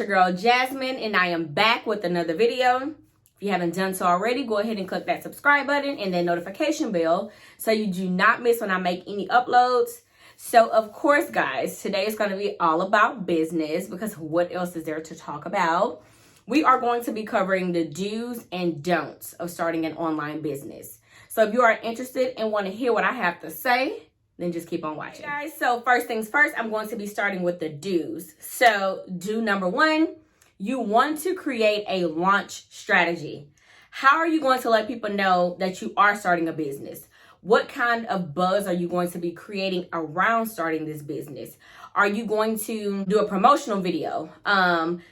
your girl Jasmine, and I am back with another video. If you haven't done so already, go ahead and click that subscribe button and that notification bell so you do not miss when I make any uploads. So of course, guys, today is going to be all about business, because what else is there to talk about? We are going to be covering the do's and don'ts of starting an online business. So if you are interested and want to hear what I have to say, then just keep on watching. Hey guys, so first things first, I'm going to be starting with the do's. So do number one, you want to create a launch strategy. How are you going to let people know that you are starting a business? What kind of buzz are you going to be creating around starting this business? Are you going to do a promotional video?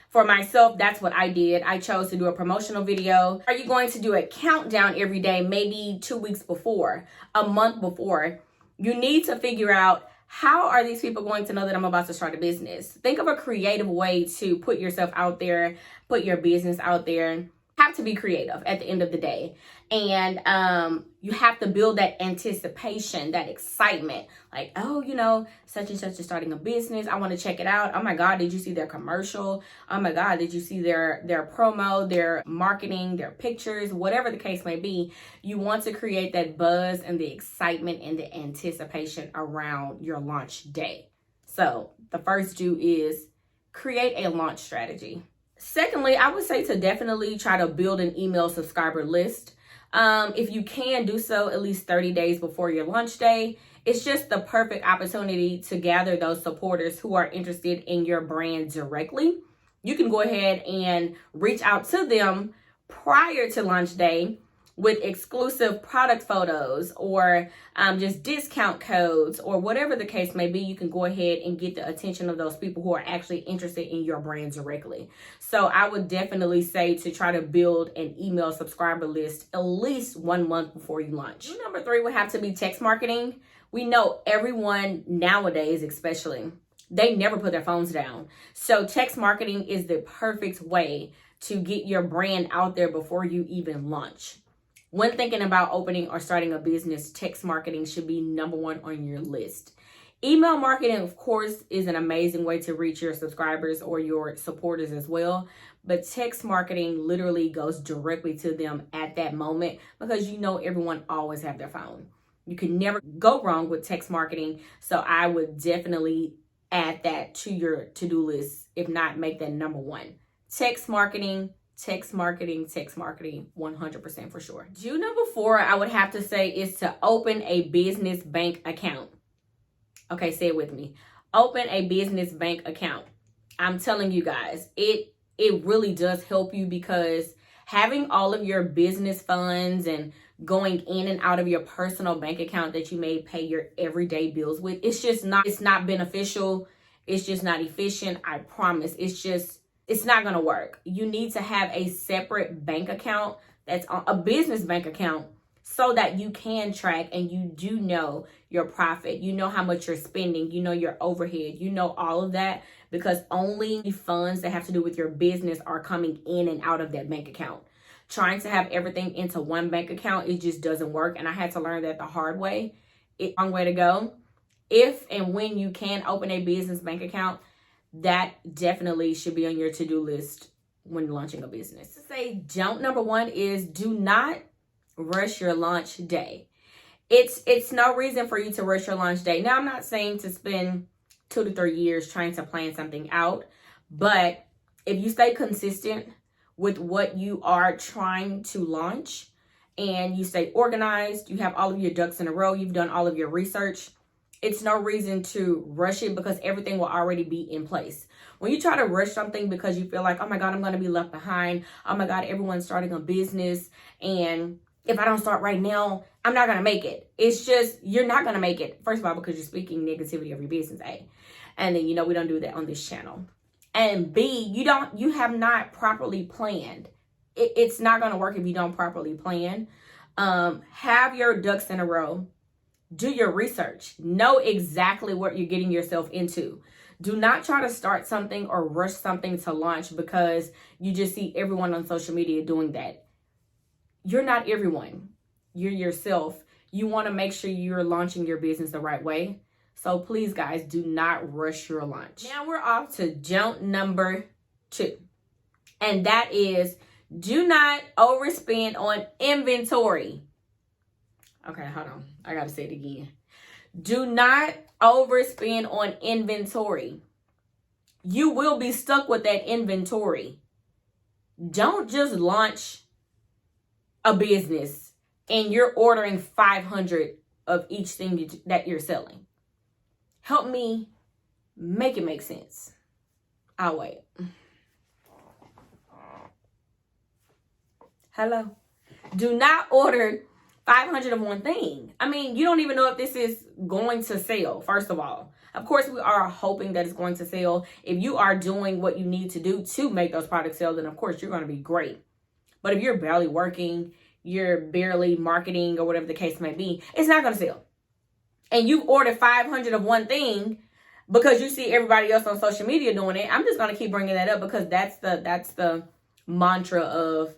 For myself, that's what I did. I chose to do a promotional video. Are you going to do a countdown every day, maybe 2 weeks before, a month before? You need to figure out, how are these people going to know that I'm about to start a business? Think of a creative way to put yourself out there, put your business out there. Have to be creative at the end of the day. And you have to build that anticipation, that excitement. Like, oh, you know, such and such is starting a business. I want to check it out. Oh my God, did you see their commercial? Oh my God, did you see their promo, their marketing, their pictures, whatever the case may be. You want to create that buzz and the excitement and the anticipation around your launch day. So the first do is create a launch strategy. Secondly, I would say to definitely try to build an email subscriber list. If you can do so at least 30 days before your launch day, it's just the perfect opportunity to gather those supporters who are interested in your brand directly. You can go ahead and reach out to them prior to launch day with exclusive product photos or just discount codes or whatever the case may be. You can go ahead and get the attention of those people who are actually interested in your brand directly. So I would definitely say to try to build an email subscriber list at least 1 month before you launch. Number three would have to be text marketing. We know everyone nowadays, especially, they never put their phones down. So text marketing is the perfect way to get your brand out there before you even launch. When thinking about opening or starting a business, text marketing should be number one on your list. Email marketing, of course, is an amazing way to reach your subscribers or your supporters as well. But text marketing literally goes directly to them at that moment, because you know everyone always have their phone. You can never go wrong with text marketing. So I would definitely add that to your to-do list, if not make that number one. Text marketing, 100% for sure. Do number four, I would have to say, is to open a business bank account. Okay, say it with me. Open a business bank account. I'm telling you guys, it really does help you, because having all of your business funds and going in and out of your personal bank account that you may pay your everyday bills with, it's not beneficial. It's just not efficient. I promise. It's not going to work. You need to have a separate bank account that's a business bank account, so that you can track and you do know your profit. You know how much you're spending. You know your overhead. You know all of that, because only funds that have to do with your business are coming in and out of that bank account. Trying to have everything into one bank account, it just doesn't work. And I had to learn that the hard way. It's the wrong way to go. If and when you can open a business bank account, that definitely should be on your to-do list when launching a business. To say don't number one is, do not rush your launch day. It's no reason for you to rush your launch day. Now, I'm not saying to spend 2 to 3 years trying to plan something out, but if you stay consistent with what you are trying to launch and you stay organized, you have all of your ducks in a row, you've done all of your research, it's no reason to rush it, because everything will already be in place. When you try to rush something because you feel like, oh my God, I'm going to be left behind. Oh my God, everyone's starting a business, and if I don't start right now, I'm not going to make it. It's just, you're not going to make it. First of all, because you're speaking negativity of your business, A. And then, we don't do that on this channel. And B, you have not properly planned. It's not going to work if you don't properly plan. Have your ducks in a row. Do your research. Know exactly what you're getting yourself into. Do not try to start something or rush something to launch because you just see everyone on social media doing that. You're not everyone. You're yourself. You want to make sure you're launching your business the right way. So please, guys, do not rush your launch. Now we're off to don't number 2. And that is, do not overspend on inventory. Okay, hold on. I got to say it again. Do not overspend on inventory. You will be stuck with that inventory. Don't just launch a business and you're ordering 500 of each thing that you're selling. Help me make it make sense. I'll wait. Hello? Do not order 500 of one thing. I mean, you don't even know if this is going to sell, first of all. Of course, we are hoping that it's going to sell. If you are doing what you need to do to make those products sell, then of course you're going to be great. But if you're barely working, you're barely marketing or whatever the case may be, it's not going to sell. And you've ordered 500 of one thing because you see everybody else on social media doing it. I'm just going to keep bringing that up because that's the mantra of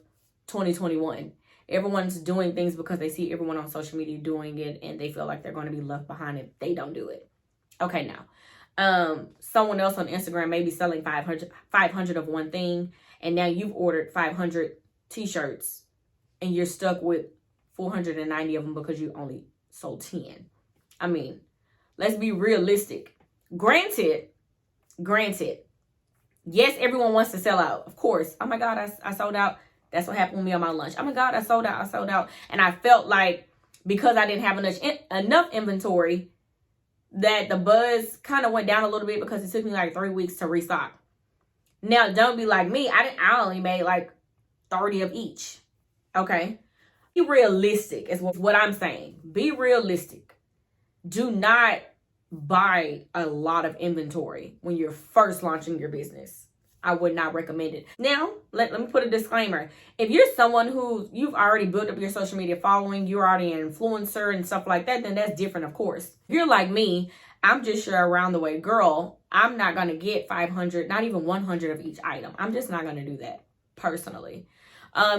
2021. Everyone's doing things because they see everyone on social media doing it and they feel like they're going to be left behind if they don't do it. Okay, now, someone else on Instagram may be selling 500 of one thing, and now you've ordered 500 t-shirts and you're stuck with 490 of them because you only sold 10. I mean, let's be realistic. Granted, yes, everyone wants to sell out. Of course. Oh my God, I sold out. That's what happened with me on my lunch. Oh my God, I sold out. And I felt like because I didn't have enough inventory that the buzz kind of went down a little bit because it took me like 3 weeks to restock. Now, don't be like me. I only made like 30 of each. Okay? Be realistic is what I'm saying. Be realistic. Do not buy a lot of inventory when you're first launching your business. I would not recommend it. Now, let me put a disclaimer. If you're someone who you've already built up your social media following, you're already an influencer and stuff like that, then that's different, of course. If you're like me, I'm just sure around the way girl, I'm not going to get 500, not even 100 of each item. I'm just not going to do that personally.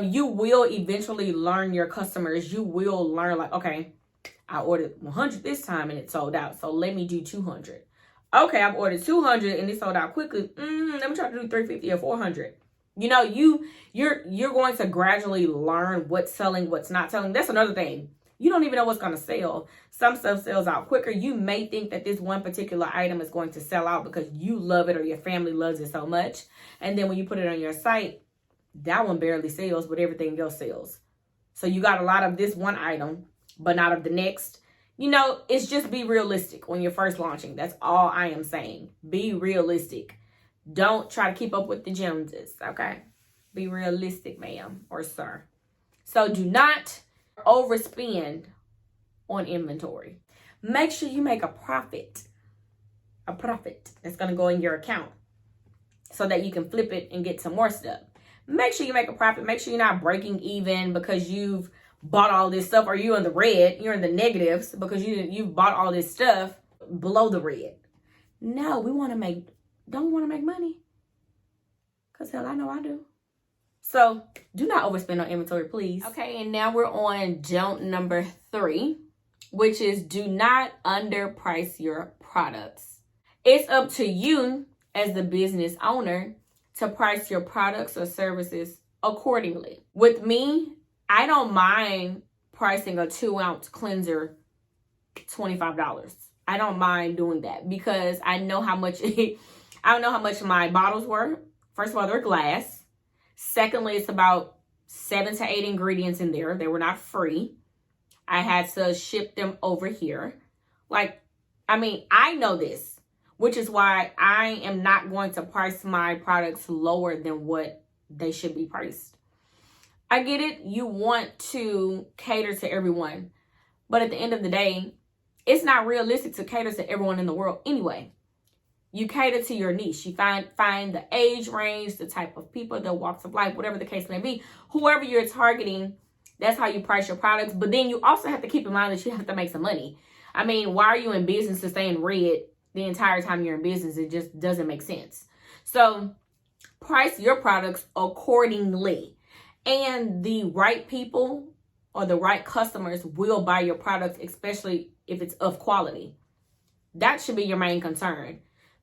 You will eventually learn your customers. You will learn like, okay, I ordered 100 this time and it sold out. So let me do 200. Okay, I've ordered 200 and it sold out quickly. Let me try to do 350 or 400. You know, you're going to gradually learn what's selling, what's not selling. That's another thing. You don't even know what's going to sell. Some stuff sells out quicker. You may think that this one particular item is going to sell out because you love it or your family loves it so much. And then when you put it on your site, that one barely sells, but everything else sells. So you got a lot of this one item, but not of the next. You know, it's just be realistic when you're first launching. That's all I am saying. Be realistic. Don't try to keep up with the Joneses, okay? Be realistic, ma'am or sir. So do not overspend on inventory. Make sure you make a profit that's going to go in your account so that you can flip it and get some more stuff. Make sure you make a profit. Make sure you're not breaking even because you've bought all this stuff, or you're in the red, you're in the negatives because you've bought all this stuff below the red. No, don't we want to make money? Because hell, I know I do. So do not overspend on inventory, please. Okay, and now we're on don't number 3, which is do not underprice your products. It's up to you as the business owner to price your products or services accordingly. With me, I don't mind pricing a 2-ounce cleanser $25. I don't mind doing that because I know how much I don't know how much my bottles were. First of all, they're glass. Secondly, it's about 7 to 8 ingredients in there. They were not free. I had to ship them over here. I know this, which is why I am not going to price my products lower than what they should be priced. I get it. You want to cater to everyone. But at the end of the day, it's not realistic to cater to everyone in the world anyway. You cater to your niche. You find the age range, the type of people, the walks of life, whatever the case may be. Whoever you're targeting, that's how you price your products. But then you also have to keep in mind that you have to make some money. I mean, why are you in business to stay in red the entire time you're in business? It just doesn't make sense. So price your products accordingly. And the right people or the right customers will buy your products, especially if it's of quality. That should be your main concern.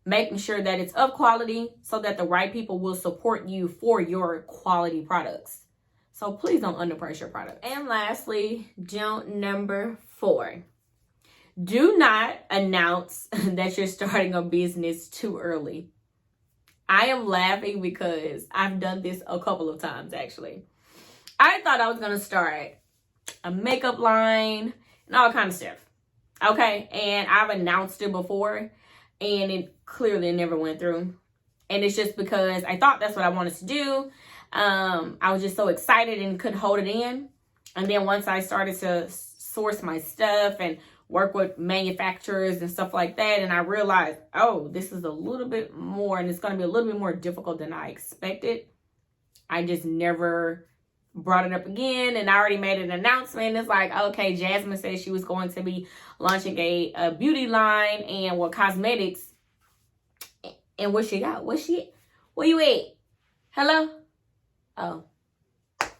making sure that it's of quality so that the right people will support you for your quality products. So please don't underprice your product. And lastly, jump number 4. Do not announce that you're starting a business too early. I am laughing because I've done this a couple of times actually. I thought I was going to start a makeup line and all kind of stuff. Okay, and I've announced it before and it clearly never went through. And it's just because I thought that's what I wanted to do. I was just so excited and couldn't hold it in. And then once I started to source my stuff and work with manufacturers and stuff like that, and I realized, oh, this is a little bit more, and it's going to be a little bit more difficult than I expected. I just never brought it up again, and I already made an announcement. It's like, okay, Jasmine said she was going to be launching a beauty line and cosmetics. And what she got? Where you at? Hello? Oh,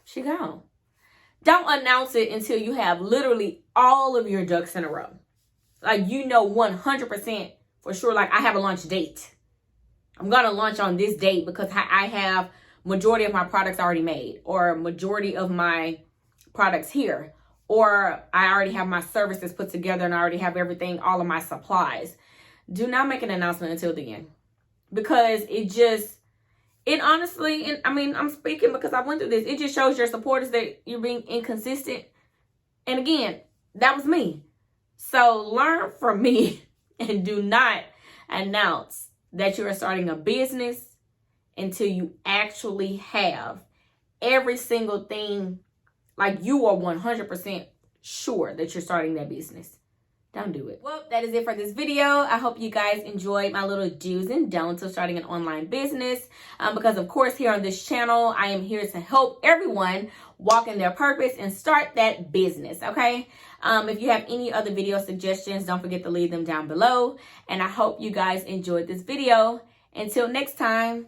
she gone. Don't announce it until you have literally all of your ducks in a row. Like, 100% for sure, like, I have a launch date. I'm going to launch on this date because I have majority of my products already made, or majority of my products here, or I already have my services put together and I already have everything, all of my supplies. Do not make an announcement until the end, because it honestly, and I mean, I'm speaking because I went through this. It just shows your supporters that you're being inconsistent. And again, that was me. So learn from me and do not announce that you are starting a business until you actually have every single thing, like you are 100% sure that you're starting that business. Don't do it. Well, that is it for this video. I hope you guys enjoyed my little do's and don'ts of starting an online business. Because of course, here on this channel, I am here to help everyone walk in their purpose and start that business, okay? If you have any other video suggestions, don't forget to leave them down below. And I hope you guys enjoyed this video. Until next time.